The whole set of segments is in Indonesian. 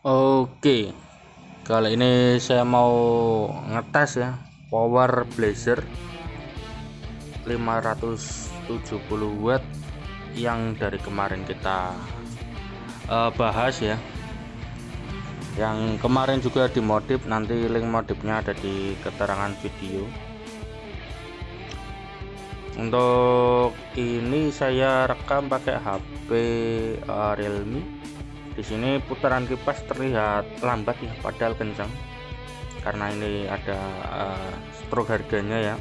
Oke, kali ini saya mau ngetes ya power blazer 570 watt yang dari kemarin kita bahas ya. Yang kemarin juga dimodif, nanti link modifnya ada di keterangan video. Untuk ini saya rekam pakai HP Realme. Di sini putaran kipas terlihat lambat ya, padahal kencang karena ini ada stroke harganya ya.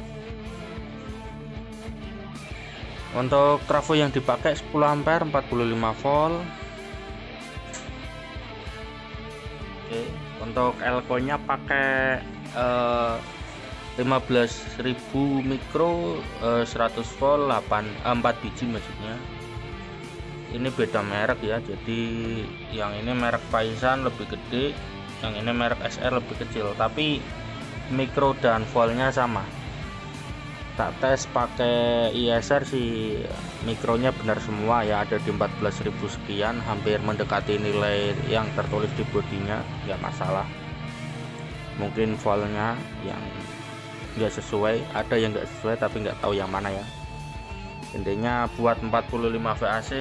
Untuk trafo yang dipakai 10 ampere 45 volt. Oke, untuk elko nya pakai 15.000 mikro 100 volt 4 biji maksudnya. Ini beda merek ya, jadi yang ini merek Paisan lebih gede, yang ini merek SR lebih kecil, tapi mikro dan voltnya sama. Tak tes pakai ISR sih mikronya benar semua ya, ada di 14.000 sekian, hampir mendekati nilai yang tertulis di bodinya, nggak masalah. Mungkin voltnya yang nggak sesuai, ada yang nggak sesuai tapi nggak tahu yang mana ya. Intinya buat 45 VAC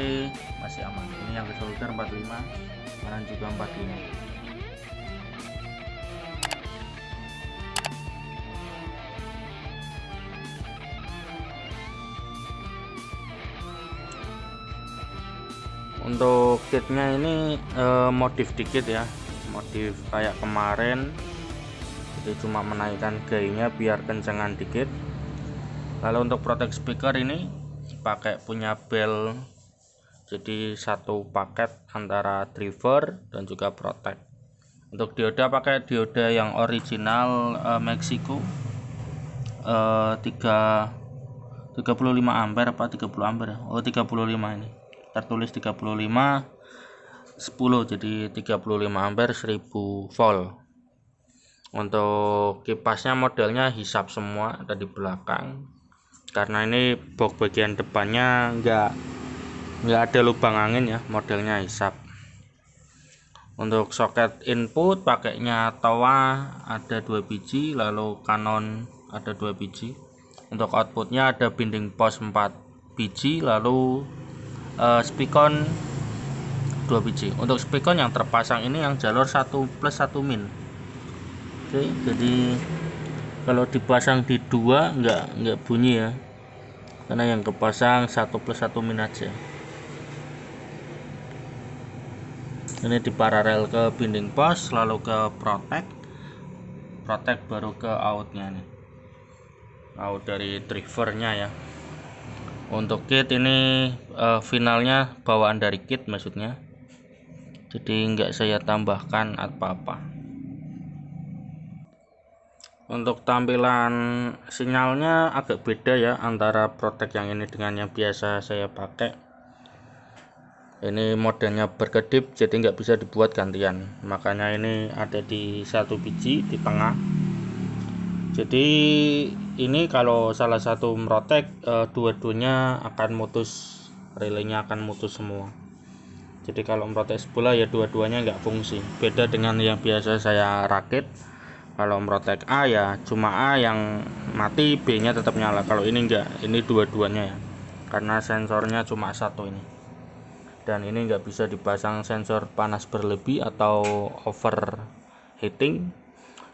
masih aman. Ini yang ke solder 45, kanan juga 45. Untuk kitnya ini modif dikit ya, modif kayak kemarin, jadi cuma menaikkan gainya biar kencengan dikit. Lalu untuk protect speaker ini pakai punya bell, jadi satu paket antara driver dan juga protect. Untuk dioda pakai dioda yang original Meksiko 35 ampere apa 30 ampere. Oh 35, ini tertulis 35 10, jadi 35 ampere 1000 volt. Untuk kipasnya modelnya hisap semua, ada di belakang karena ini box bagian depannya nggak ada lubang angin ya, modelnya hisap. Untuk soket input pakainya Towa ada 2 biji, lalu Canon ada 2 biji. Untuk outputnya ada binding pos 4 biji, lalu Spicon 2 biji. Untuk Spicon yang terpasang ini yang jalur 1+1 min. Oke, jadi kalau dipasang di 2 nggak bunyi ya, karena yang kepasang 1+1 min aja. Ini di paralel ke binding pos, lalu ke protect baru ke outnya nih, out dari drivernya ya. Untuk kit ini finalnya bawaan dari kit maksudnya, jadi nggak saya tambahkan apa-apa. Untuk tampilan sinyalnya agak beda ya antara protect yang ini dengan yang biasa saya pakai. Ini modelnya berkedip, jadi nggak bisa dibuat gantian, makanya ini ada di 1 biji di tengah. Jadi ini kalau salah satu merotek, dua-duanya akan mutus, relaynya akan mutus semua. Jadi kalau merotek sebelah ya dua-duanya nggak fungsi. Beda dengan yang biasa saya rakit, kalau merotek A ya cuma A yang mati, B nya tetap nyala. Kalau ini enggak, ini dua-duanya ya, karena sensornya cuma satu ini. Dan ini nggak bisa dipasang sensor panas berlebih atau overheating,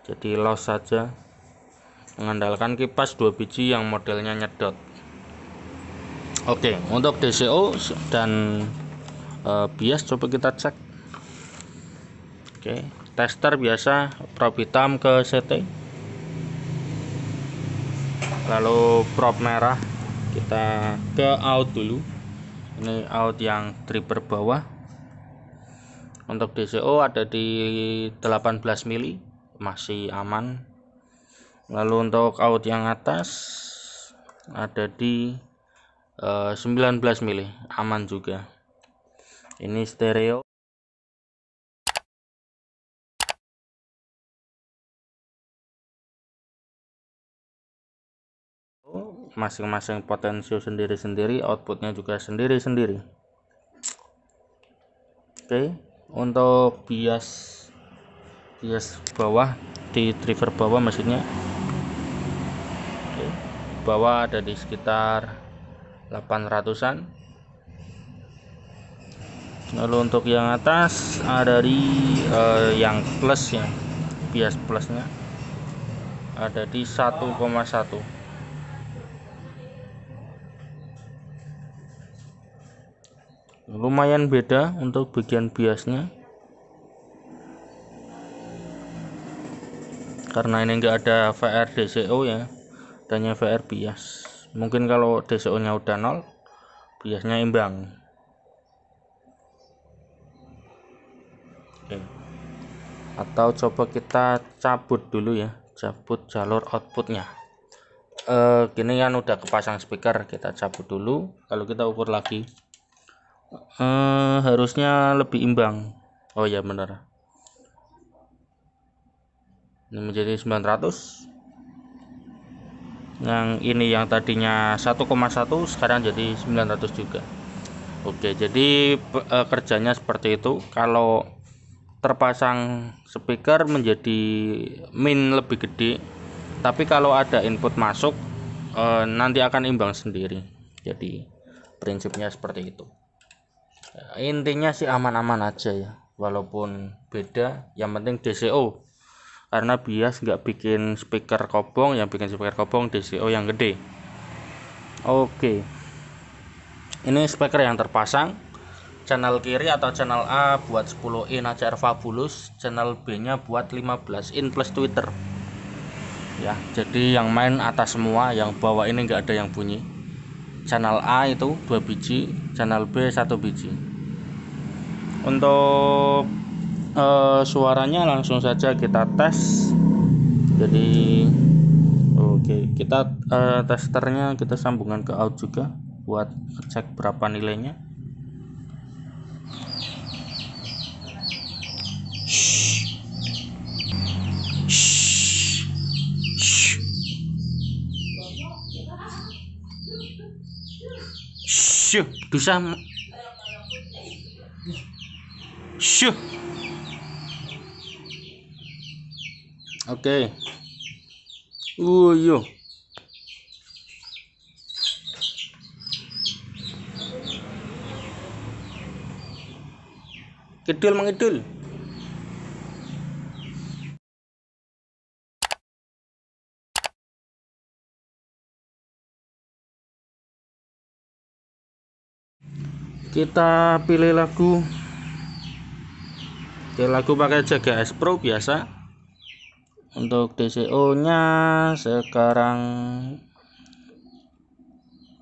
jadi loss saja. Mengandalkan kipas 2 biji yang modelnya nyedot. Oke, untuk DCO dan bias coba kita cek. Oke, tester biasa probe hitam ke CT, lalu probe merah kita ke out dulu. Ini out yang driver bawah. Untuk DCO ada di 18 mili, masih aman. Lalu untuk out yang atas ada di 19 mili, aman juga. Ini stereo. Masing-masing potensio sendiri-sendiri, outputnya juga sendiri-sendiri. Oke, untuk bias bias bawah, di driver bawah maksudnya. Oke. Bawah ada di sekitar 800-an. Lalu untuk yang atas ada di yang plus ya, bias plusnya ada di 1,1. Lumayan beda untuk bagian biasnya, karena ini enggak ada VR DCO ya, adanya VR bias. Mungkin kalau DCO nya udah 0, biasnya imbang. Oke. Atau coba kita cabut dulu ya, cabut jalur outputnya. Gini kan udah kepasang speaker, kita cabut dulu lalu kita ukur lagi. Harusnya lebih imbang. Oh ya benar, ini menjadi 900. Yang ini yang tadinya 1,1 sekarang jadi 900 juga. Oke, jadi kerjanya seperti itu. Kalau terpasang speaker menjadi min lebih gede, tapi kalau ada input masuk nanti akan imbang sendiri. Jadi prinsipnya seperti itu. Intinya sih aman-aman aja ya, walaupun beda, yang penting DCO, karena bias nggak bikin speaker kobong, yang bikin speaker kobong DCO yang gede. Oke, ini speaker yang terpasang. Channel kiri atau channel A buat 10 in ACR Fabulous, channel B nya buat 15 in plus Twitter ya. Jadi yang main atas semua, yang bawah ini nggak ada yang bunyi. Channel A itu 2 biji, channel B 1 biji. Untuk suaranya langsung saja kita tes. Jadi oke, kita testernya kita sambungkan ke out juga buat cek berapa nilainya. Syuh, bisa. Syuh. Oke. Yo. Kidul mengidul. Kita pilih lagu. Oke, lagu pakai Jaga S Pro biasa. Untuk DCO nya sekarang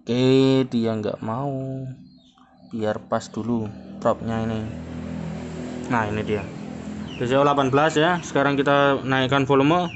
oke, dia nggak mau, biar pas dulu propnya ini. Nah ini dia DCO 18 ya. Sekarang kita naikkan volume.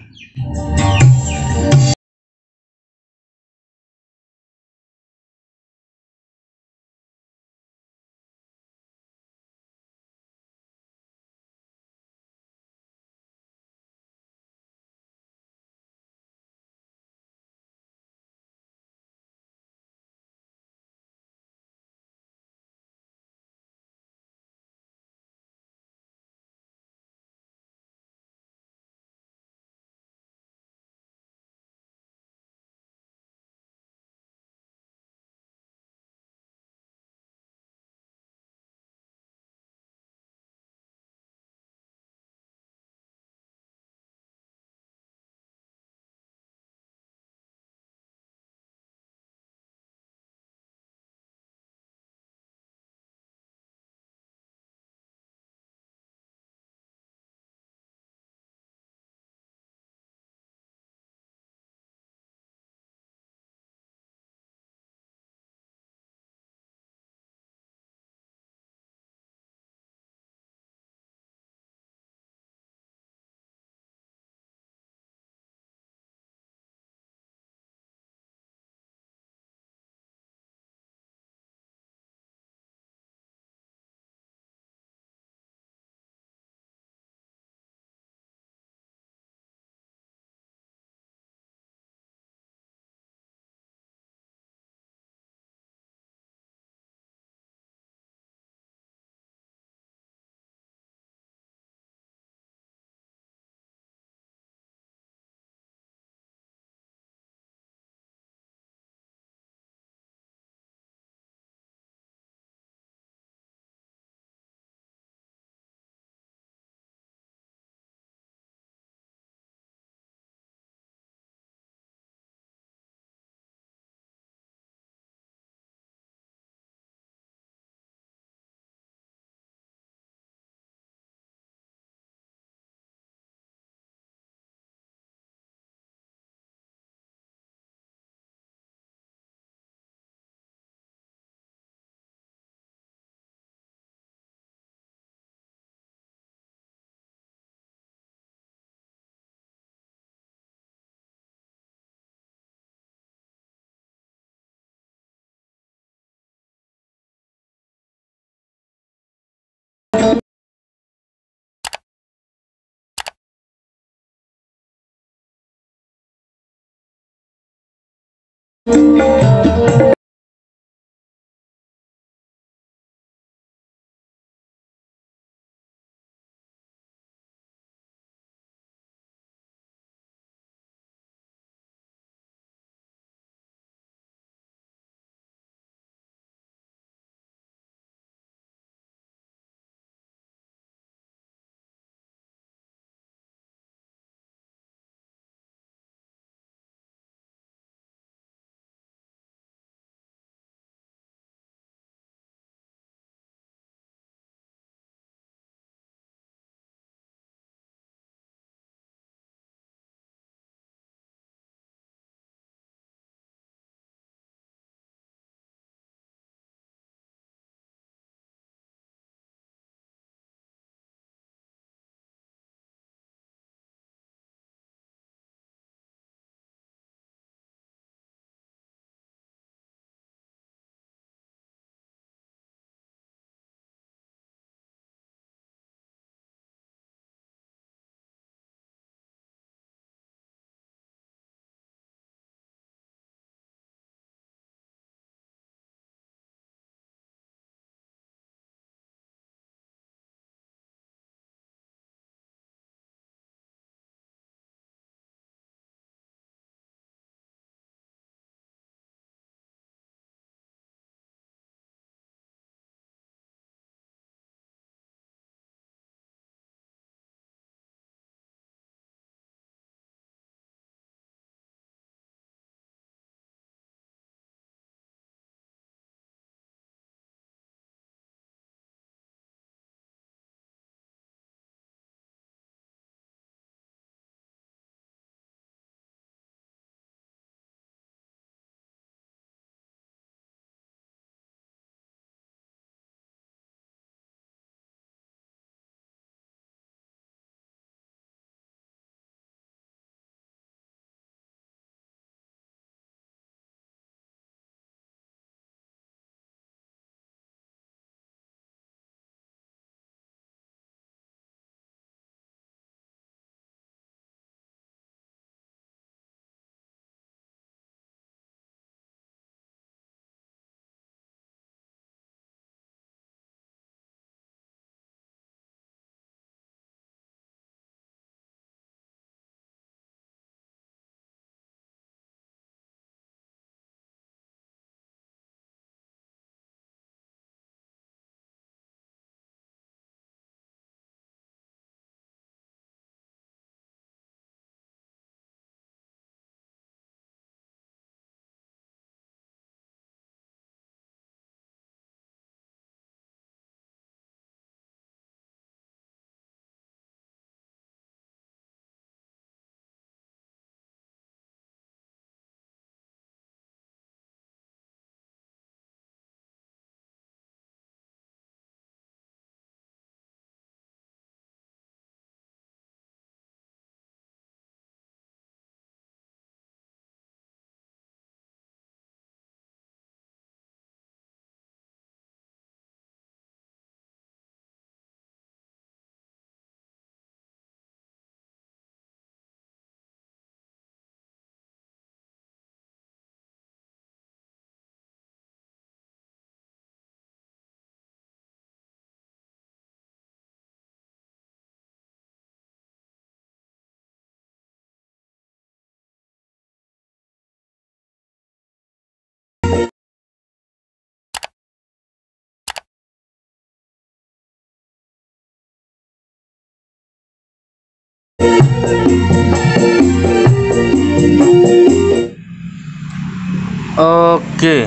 Oke,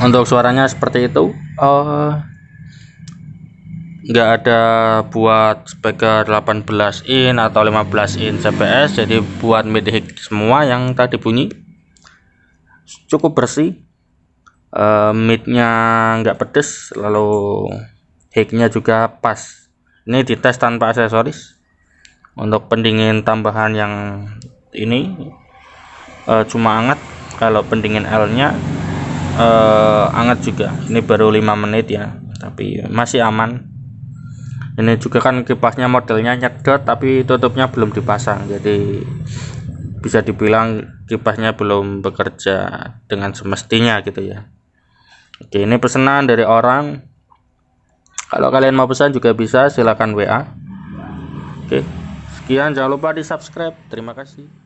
untuk suaranya seperti itu. Nggak ada buat speaker 18 in atau 15 in CPS, jadi buat mid high semua yang tadi bunyi cukup bersih. Midnya nggak pedes, lalu high-nya juga pas. Ini dites tanpa aksesoris. Untuk pendingin tambahan yang ini cuma anget. Kalau pendingin L nya anget juga. Ini baru 5 menit ya, tapi masih aman. Ini juga kan kipasnya modelnya nyedot, tapi tutupnya belum dipasang, jadi bisa dibilang kipasnya belum bekerja dengan semestinya gitu ya. Oke, ini pesanan dari orang. Kalau kalian mau pesan juga bisa, silakan WA. Oke, sekian, jangan lupa di subscribe. Terima kasih.